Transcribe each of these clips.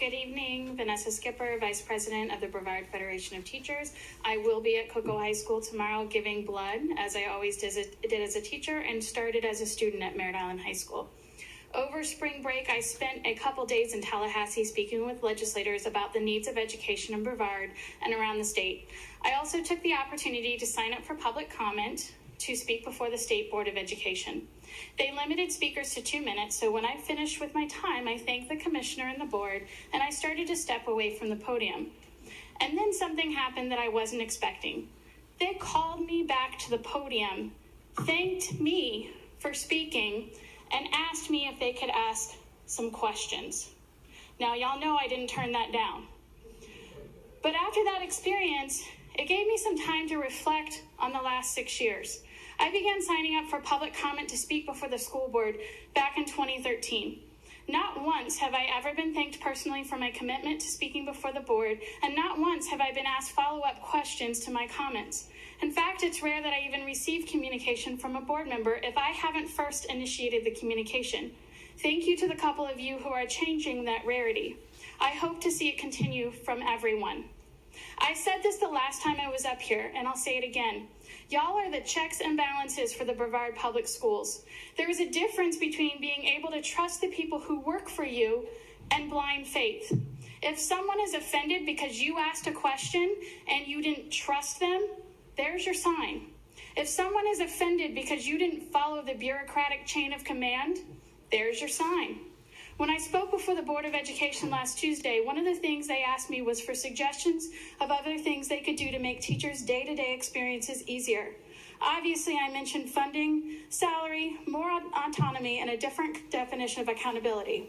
Good evening, Vanessa Skipper, Vice President of the Brevard Federation of Teachers. I will be at Cocoa High School tomorrow giving blood, as I always did as a teacher and started as a student at Merritt Island High School. Over spring break, I spent a couple days in Tallahassee speaking with legislators about the needs of education in Brevard and around the state. I also took the opportunity to sign up for public comment to speak before the State Board of Education. They limited speakers to 2 minutes, so when I finished with my time, I thanked the commissioner and the board, and I started to step away from the podium. And then something happened that I wasn't expecting. They called me back to the podium, thanked me for speaking, and asked me if they could ask some questions. Now, y'all know I didn't turn that down. But after that experience, it gave me some time to reflect on the last 6 years. I began signing up for public comment to speak before the school board back in 2013. Not once have I ever been thanked personally for my commitment to speaking before the board, and not once have I been asked follow-up questions to my comments. In fact, it's rare that I even receive communication from a board member if I haven't first initiated the communication. Thank you to the couple of you who are changing that rarity. I hope to see it continue from everyone. I said this the last time I was up here, and I'll say it again. Y'all are the checks and balances for the Brevard Public Schools. There is a difference between being able to trust the people who work for you and blind faith. If someone is offended because you asked a question and you didn't trust them, there's your sign. If someone is offended because you didn't follow the bureaucratic chain of command, there's your sign. When I spoke before the Board of Education last Tuesday, one of the things they asked me was for suggestions of other things they could do to make teachers' day-to-day experiences easier. Obviously, I mentioned funding, salary, more autonomy, and a different definition of accountability.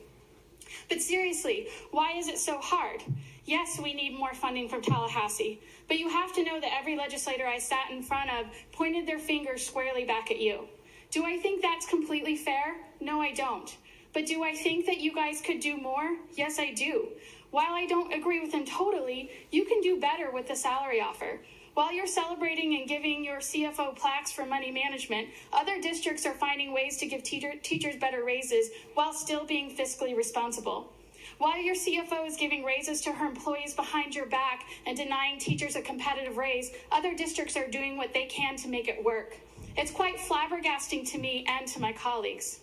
But seriously, why is it so hard? Yes, we need more funding from Tallahassee, but you have to know that every legislator I sat in front of pointed their finger squarely back at you. Do I think that's completely fair? No, I don't. But do I think that you guys could do more? Yes, I do. While I don't agree with them totally, you can do better with the salary offer. While you're celebrating and giving your CFO plaques for money management, other districts are finding ways to give teachers better raises while still being fiscally responsible. While your CFO is giving raises to her employees behind your back and denying teachers a competitive raise, other districts are doing what they can to make it work. It's quite flabbergasting to me and to my colleagues.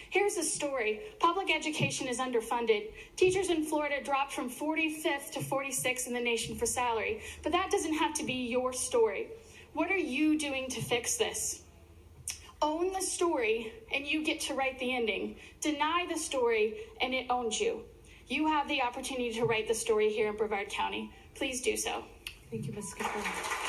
Here's the story. Public education is underfunded. Teachers in Florida dropped from 45th to 46th in the nation for salary. But that doesn't have to be your story. What are you doing to fix this? Own the story and you get to write the ending. Deny the story and it owns you. You have the opportunity to write the story here in Brevard County. Please do so. Thank you, Ms. Skipper.